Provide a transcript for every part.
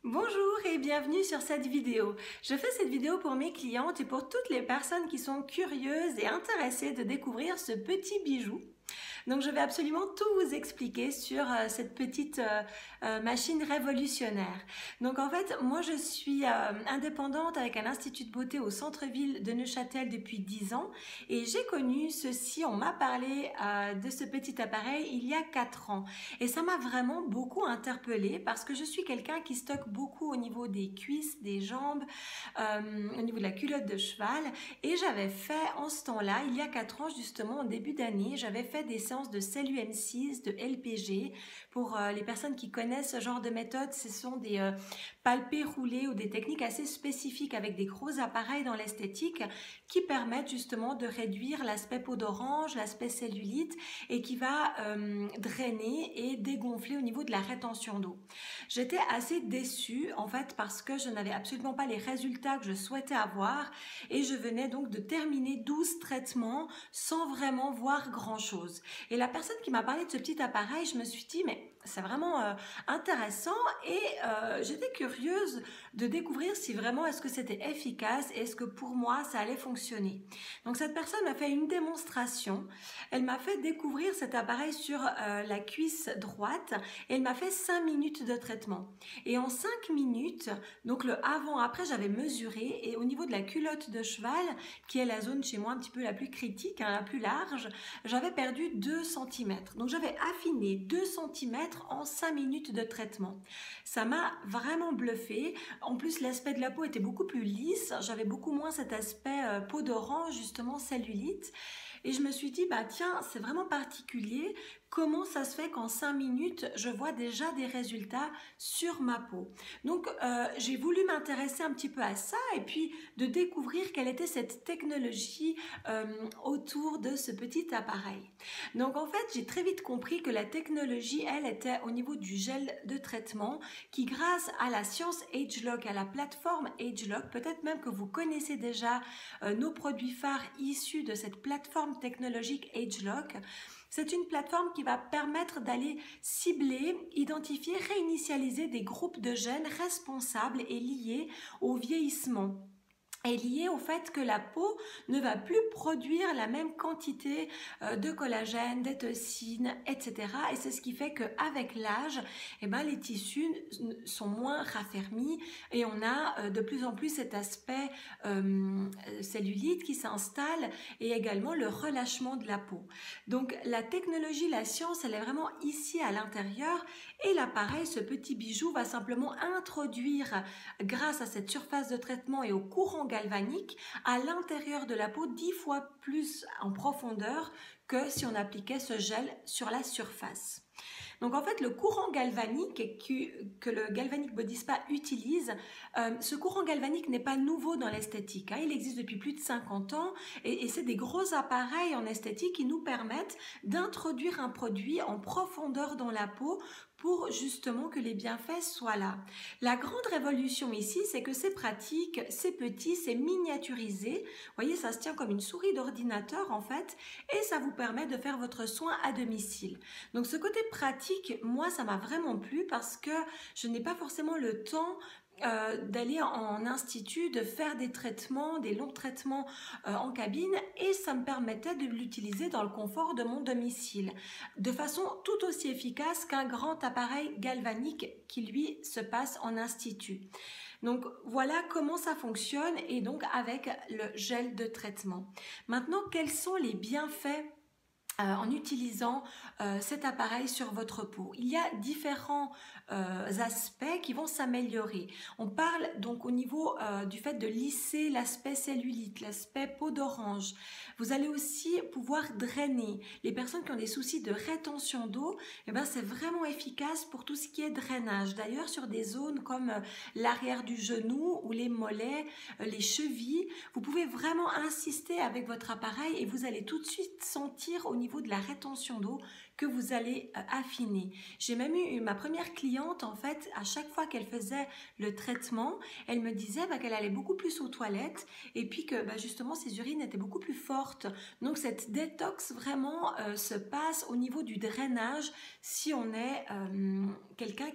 Bonjour et bienvenue sur cette vidéo. Je fais cette vidéo pour mes clientes et pour toutes les personnes qui sont curieuses et intéressées de découvrir ce petit bijou. Donc je vais absolument tout vous expliquer sur cette petite machine révolutionnaire. Donc en fait, moi je suis indépendante avec un institut de beauté au centre-ville de Neuchâtel depuis 10 ans et j'ai connu ceci, on m'a parlé de ce petit appareil il y a 4 ans. Et ça m'a vraiment beaucoup interpellée parce que je suis quelqu'un qui stocke beaucoup au niveau des cuisses, des jambes, au niveau de la culotte de cheval. Et j'avais fait en ce temps-là, il y a 4 ans justement, en début d'année, j'avais fait des séances de CELUM6, de LPG. Pour les personnes qui connaissent ce genre de méthode, ce sont des palpés roulés ou des techniques assez spécifiques avec des gros appareils dans l'esthétique qui permettent justement de réduire l'aspect peau d'orange, l'aspect cellulite et qui va drainer et dégonfler au niveau de la rétention d'eau. J'étais assez déçue en fait parce que je n'avais absolument pas les résultats que je souhaitais avoir et je venais donc de terminer 12 traitements sans vraiment voir grand chose. Et la personne qui m'a parlé de ce petit appareil, je me suis dit mais c'est vraiment intéressant et j'étais curieuse de découvrir si vraiment est-ce que c'était efficace et est-ce que pour moi ça allait fonctionner. Donc cette personne m'a fait une démonstration, elle m'a fait découvrir cet appareil sur la cuisse droite et elle m'a fait 5 minutes de traitement. Et en 5 minutes, donc le avant-après j'avais mesuré et au niveau de la culotte de cheval, qui est la zone chez moi un petit peu la plus critique, hein, la plus large, j'avais perdu 2 cm. Donc j'avais affiné 2 cm en 5 minutes de traitement. Ça m'a vraiment bluffé. En plus, l'aspect de la peau était beaucoup plus lisse. J'avais beaucoup moins cet aspect peau d'orange, justement cellulite. Et je me suis dit, bah tiens, c'est vraiment particulier. Comment ça se fait qu'en 5 minutes, je vois déjà des résultats sur ma peau? Donc, j'ai voulu m'intéresser un petit peu à ça et puis de découvrir quelle était cette technologie autour de ce petit appareil. Donc, en fait, j'ai très vite compris que la technologie, elle, était au niveau du gel de traitement qui, grâce à la science ageLOC, à la plateforme ageLOC, peut-être même que vous connaissez déjà nos produits phares issus de cette plateforme technologique ageLOC. C'est une plateforme qui va permettre d'aller cibler, identifier, réinitialiser des groupes de gènes responsables et liés au vieillissement. Est lié au fait que la peau ne va plus produire la même quantité de collagène, d'éthocine, etc. Et c'est ce qui fait qu'avec l'âge, les tissus sont moins raffermis et on a de plus en plus cet aspect cellulite qui s'installe et également le relâchement de la peau. Donc la technologie, la science, elle est vraiment ici à l'intérieur et l'appareil, ce petit bijou, va simplement introduire, grâce à cette surface de traitement et au courant galvanique, à l'intérieur de la peau 10 fois plus en profondeur que si on appliquait ce gel sur la surface. Donc en fait, le courant galvanique que le Galvanic Body Spa utilise, ce courant galvanique n'est pas nouveau dans l'esthétique. Il existe depuis plus de 50 ans et c'est des gros appareils en esthétique qui nous permettent d'introduire un produit en profondeur dans la peau pour justement que les bienfaits soient là. La grande révolution ici, c'est que c'est pratique, c'est petit, c'est miniaturisé. Vous voyez, ça se tient comme une souris d'ordinateur en fait et ça vous permet de faire votre soin à domicile. Donc ce côté pratique, moi ça m'a vraiment plu parce que je n'ai pas forcément le temps d'aller en institut, de faire des traitements, des longs traitements en cabine et ça me permettait de l'utiliser dans le confort de mon domicile de façon tout aussi efficace qu'un grand appareil galvanique qui lui se passe en institut. Donc voilà comment ça fonctionne et donc avec le gel de traitement. Maintenant, quels sont les bienfaits en utilisant cet appareil sur votre peau? Il y a différents aspects qui vont s'améliorer. On parle donc au niveau du fait de lisser l'aspect cellulite, l'aspect peau d'orange. Vous allez aussi pouvoir drainer. Les personnes qui ont des soucis de rétention d'eau, c'est vraiment efficace pour tout ce qui est drainage. D'ailleurs, sur des zones comme l'arrière du genou ou les mollets, les chevilles, vous pouvez vraiment insister avec votre appareil et vous allez tout de suite sentir au niveau de la rétention d'eau que vous allez affiner. J'ai même eu ma première cliente, en fait, à chaque fois qu'elle faisait le traitement, elle me disait qu'elle allait beaucoup plus aux toilettes et puis que justement ses urines étaient beaucoup plus fortes. Donc cette détox vraiment se passe au niveau du drainage si on est quelqu'un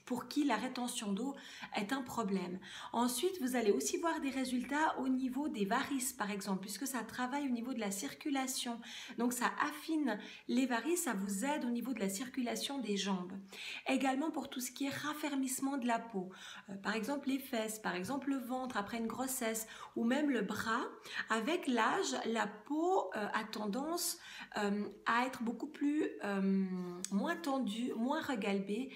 pour qui la rétention d'eau est un problème. Ensuite, vous allez aussi voir des résultats au niveau des varices, par exemple, puisque ça travaille au niveau de la circulation. Donc, ça affine les varices, ça vous aide au niveau de la circulation des jambes. Également pour tout ce qui est raffermissement de la peau. Par exemple, les fesses, par exemple, le ventre après une grossesse, ou même le bras. Avec l'âge, la peau a tendance à être beaucoup plus moins tendue, moins regalbée,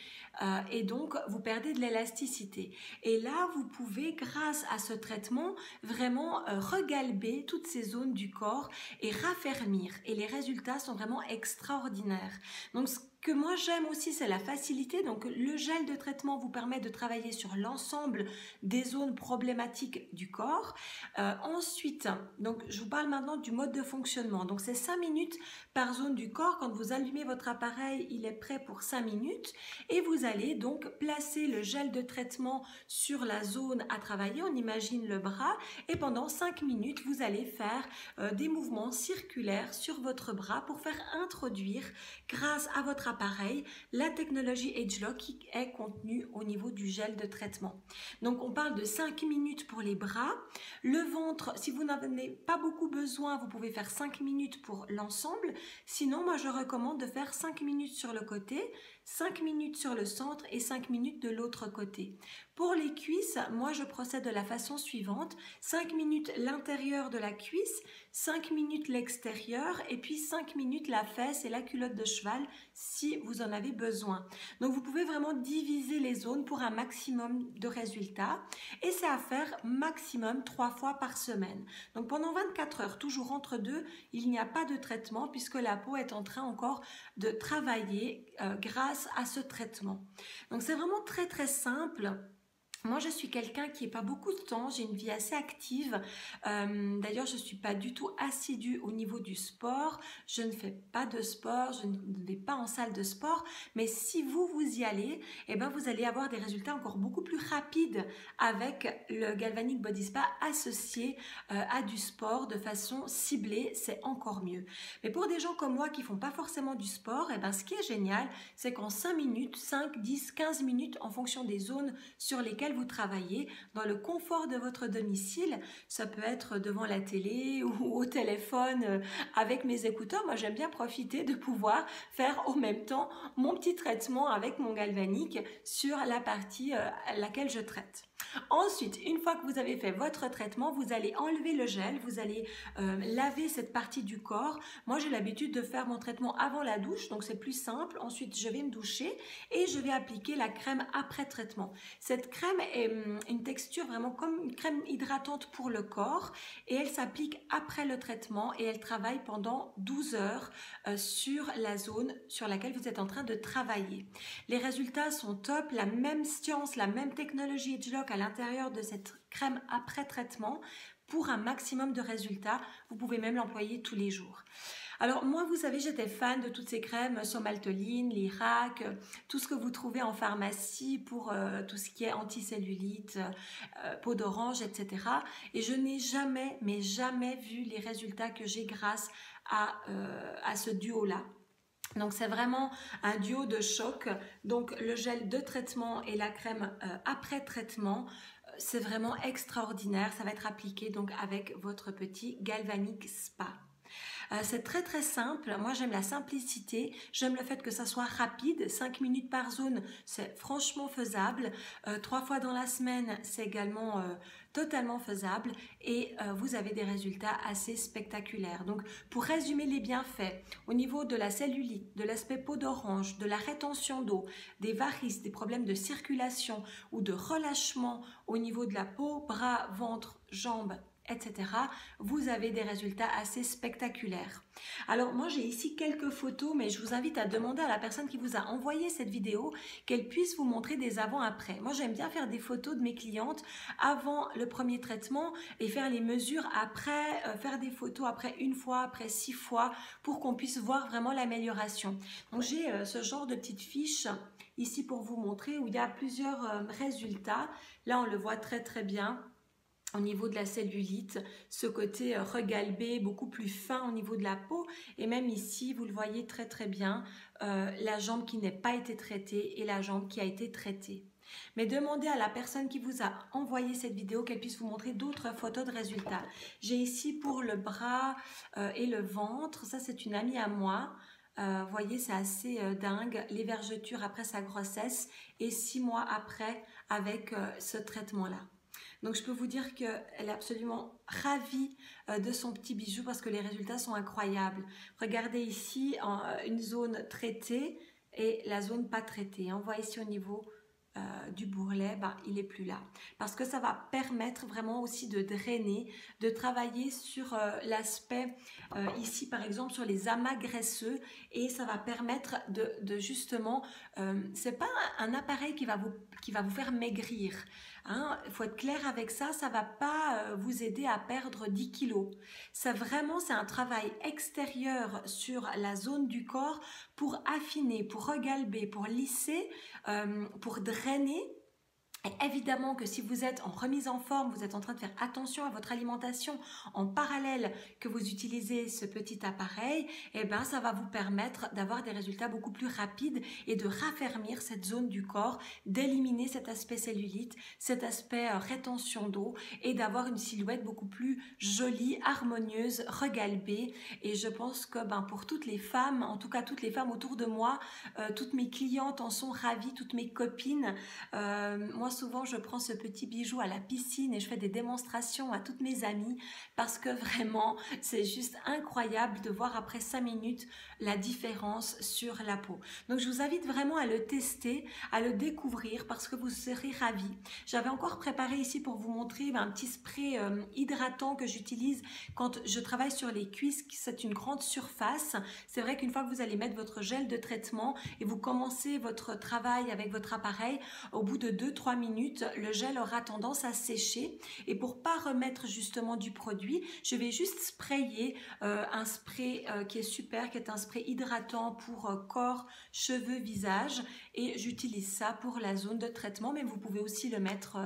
et donc vous perdez de l'élasticité. Et là, vous pouvez, grâce à ce traitement, vraiment regalber toutes ces zones du corps et raffermir. Et les résultats sont vraiment extraordinaires. Donc, ce que moi j'aime aussi, c'est la facilité. Donc le gel de traitement vous permet de travailler sur l'ensemble des zones problématiques du corps. Ensuite, donc je vous parle maintenant du mode de fonctionnement. Donc c'est 5 minutes par zone du corps. Quand vous allumez votre appareil, il est prêt pour 5 minutes. Et vous allez donc placer le gel de traitement sur la zone à travailler. On imagine le bras. Et pendant 5 minutes, vous allez faire des mouvements circulaires sur votre bras pour faire introduire, grâce à votre appareil, la technologie ageLOC qui est contenue au niveau du gel de traitement. Donc on parle de 5 minutes pour les bras. Le ventre, si vous n'avez pas beaucoup besoin, vous pouvez faire 5 minutes pour l'ensemble. Sinon, moi je recommande de faire 5 minutes sur le côté, 5 minutes sur le centre et 5 minutes de l'autre côté. Pour les cuisses, moi je procède de la façon suivante: 5 minutes l'intérieur de la cuisse, 5 minutes l'extérieur et puis 5 minutes la fesse et la culotte de cheval si vous en avez besoin. Donc vous pouvez vraiment diviser les zones pour un maximum de résultats et c'est à faire maximum 3 fois par semaine. Donc pendant 24 heures, toujours entre deux, il n'y a pas de traitement puisque la peau est en train encore de travailler grâce à ce traitement. Donc c'est vraiment très très simple. Moi, je suis quelqu'un qui n'a pas beaucoup de temps, j'ai une vie assez active. D'ailleurs, je ne suis pas du tout assidue au niveau du sport. Je ne fais pas de sport, je ne vais pas en salle de sport. Mais si vous y allez, eh ben, vous allez avoir des résultats encore beaucoup plus rapides avec le Galvanic Body Spa associé à du sport de façon ciblée. C'est encore mieux. Mais pour des gens comme moi qui ne font pas forcément du sport, eh ben, ce qui est génial, c'est qu'en 5 minutes, 5, 10, 15 minutes, en fonction des zones sur lesquelles vous travaillez, dans le confort de votre domicile, ça peut être devant la télé ou au téléphone avec mes écouteurs. Moi, j'aime bien profiter de pouvoir faire en même temps mon petit traitement avec mon galvanique sur la partie à laquelle je traite. Ensuite, une fois que vous avez fait votre traitement, vous allez enlever le gel, vous allez laver cette partie du corps. Moi, j'ai l'habitude de faire mon traitement avant la douche, donc c'est plus simple. Ensuite, je vais me doucher et je vais appliquer la crème après traitement. Cette crème est une texture vraiment comme une crème hydratante pour le corps et elle s'applique après le traitement et elle travaille pendant 12 heures sur la zone sur laquelle vous êtes en train de travailler. Les résultats sont top, la même science, la même technologie ageLOC à l'intérieur de cette crème après traitement pour un maximum de résultats. Vous pouvez même l'employer tous les jours. Alors moi, vous savez, j'étais fan de toutes ces crèmes, Somaltoline, Lirac, tout ce que vous trouvez en pharmacie pour tout ce qui est anticellulite, peau d'orange, etc. Et je n'ai jamais, mais jamais vu les résultats que j'ai grâce à ce duo-là. Donc c'est vraiment un duo de choc. Donc le gel de traitement et la crème après traitement, c'est vraiment extraordinaire. Ça va être appliqué donc avec votre petit Galvanic Spa. C'est très très simple, moi j'aime la simplicité, j'aime le fait que ça soit rapide, 5 minutes par zone, c'est franchement faisable, 3 fois dans la semaine, c'est également totalement faisable et vous avez des résultats assez spectaculaires. Donc pour résumer les bienfaits, au niveau de la cellulite, de l'aspect peau d'orange, de la rétention d'eau, des varices, des problèmes de circulation ou de relâchement au niveau de la peau, bras, ventre, jambes, etc., vous avez des résultats assez spectaculaires. Alors moi j'ai ici quelques photos, mais je vous invite à demander à la personne qui vous a envoyé cette vidéo qu'elle puisse vous montrer des avant-après. Moi j'aime bien faire des photos de mes clientes avant le premier traitement et faire les mesures après, faire des photos après 1 fois, après 6 fois pour qu'on puisse voir vraiment l'amélioration. Donc j'ai ce genre de petite fiche ici pour vous montrer où il y a plusieurs résultats. Là on le voit très très bien. au niveau de la cellulite, ce côté regalbé, beaucoup plus fin au niveau de la peau. Et même ici, vous le voyez très très bien, la jambe qui n'a pas été traitée et la jambe qui a été traitée. Mais demandez à la personne qui vous a envoyé cette vidéo qu'elle puisse vous montrer d'autres photos de résultats. J'ai ici pour le bras et le ventre, ça c'est une amie à moi. Vous voyez, c'est assez dingue, les vergetures après sa grossesse et 6 mois après avec ce traitement-là. Donc je peux vous dire qu'elle est absolument ravie de son petit bijou parce que les résultats sont incroyables. Regardez ici une zone traitée et la zone pas traitée. On voit ici au niveau du bourrelet, il n'est plus là. Parce que ça va permettre vraiment aussi de drainer, de travailler sur l'aspect ici par exemple sur les amas graisseux et ça va permettre de justement, c'est pas un appareil qui va vous faire maigrir. Hein, il faut être clair avec ça, ça ne va pas vous aider à perdre 10 kilos. C'est un travail extérieur sur la zone du corps pour affiner, pour regalber, pour lisser, pour drainer. Et évidemment que si vous êtes en remise en forme, vous êtes en train de faire attention à votre alimentation en parallèle que vous utilisez ce petit appareil, eh ben ça va vous permettre d'avoir des résultats beaucoup plus rapides et de raffermir cette zone du corps, d'éliminer cet aspect cellulite, cet aspect rétention d'eau et d'avoir une silhouette beaucoup plus jolie, harmonieuse, regalbée. Et je pense que pour toutes les femmes, en tout cas toutes les femmes autour de moi, toutes mes clientes en sont ravies, toutes mes copines. Moi souvent je prends ce petit bijou à la piscine et je fais des démonstrations à toutes mes amies parce que vraiment c'est juste incroyable de voir après 5 minutes la différence sur la peau. Donc je vous invite vraiment à le tester, à le découvrir parce que vous serez ravis. J'avais encore préparé ici pour vous montrer un petit spray hydratant que j'utilise quand je travaille sur les cuisses, c'est une grande surface. C'est vrai qu'une fois que vous allez mettre votre gel de traitement et vous commencez votre travail avec votre appareil, au bout de 2-3 minutes, le gel aura tendance à sécher et pour pas remettre justement du produit, je vais juste sprayer un spray qui est super, qui est un spray hydratant pour corps, cheveux, visage et j'utilise ça pour la zone de traitement, mais vous pouvez aussi le mettre,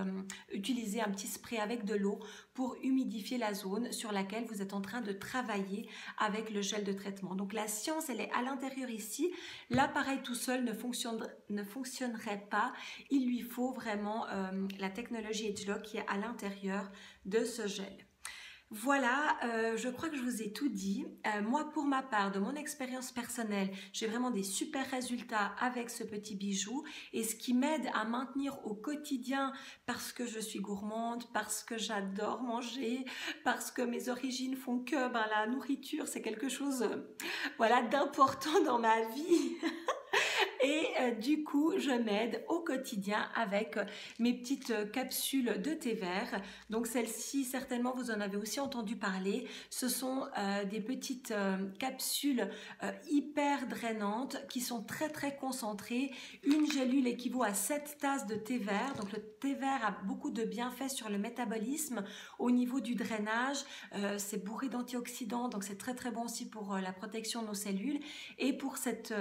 utiliser un petit spray avec de l'eau pour humidifier la zone sur laquelle vous êtes en train de travailler avec le gel de traitement. Donc la science, elle est à l'intérieur ici. L'appareil tout seul ne fonctionnerait pas. Il lui faut vraiment la technologie Agelock qui est à l'intérieur de ce gel. Voilà, je crois que je vous ai tout dit. Moi, pour ma part, de mon expérience personnelle, j'ai vraiment des super résultats avec ce petit bijou. Et ce qui m'aide à maintenir au quotidien, parce que je suis gourmande, parce que j'adore manger, parce que mes origines font que la nourriture, c'est quelque chose voilà, d'important dans ma vie. Et du coup, je m'aide au quotidien avec mes petites capsules de thé vert. Donc celles-ci, certainement, vous en avez aussi entendu parler. Ce sont des petites capsules hyper drainantes qui sont très très concentrées. Une gélule équivaut à 7 tasses de thé vert. Donc le thé vert a beaucoup de bienfaits sur le métabolisme. Au niveau du drainage, c'est bourré d'antioxydants. Donc c'est très très bon aussi pour la protection de nos cellules et pour cette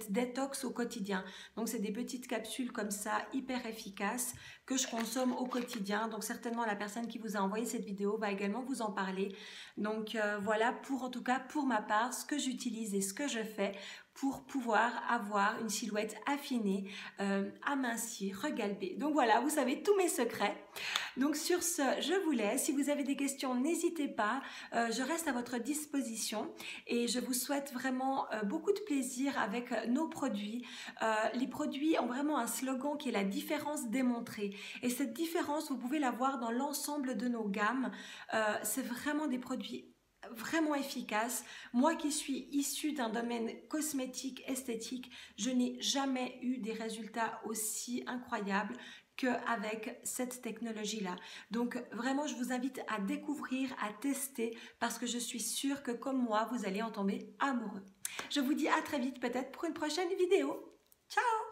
détox au quotidien. Donc c'est des petites capsules comme ça hyper efficaces que je consomme au quotidien. Donc certainement la personne qui vous a envoyé cette vidéo va également vous en parler. Donc voilà en tout cas pour ma part ce que j'utilise et ce que je fais pour pouvoir avoir une silhouette affinée, amincie, regalbée. Donc voilà, vous savez tous mes secrets. Donc sur ce, je vous laisse. Si vous avez des questions, n'hésitez pas. Je reste à votre disposition et je vous souhaite vraiment beaucoup de plaisir avec nos produits. Les produits ont vraiment un slogan qui est la différence démontrée. Et cette différence, vous pouvez la voir dans l'ensemble de nos gammes. C'est vraiment des produits vraiment efficace. Moi qui suis issue d'un domaine cosmétique, esthétique, je n'ai jamais eu des résultats aussi incroyables qu'avec cette technologie-là. Donc vraiment, je vous invite à découvrir, à tester, parce que je suis sûre que comme moi, vous allez en tomber amoureux. Je vous dis à très vite peut-être pour une prochaine vidéo. Ciao!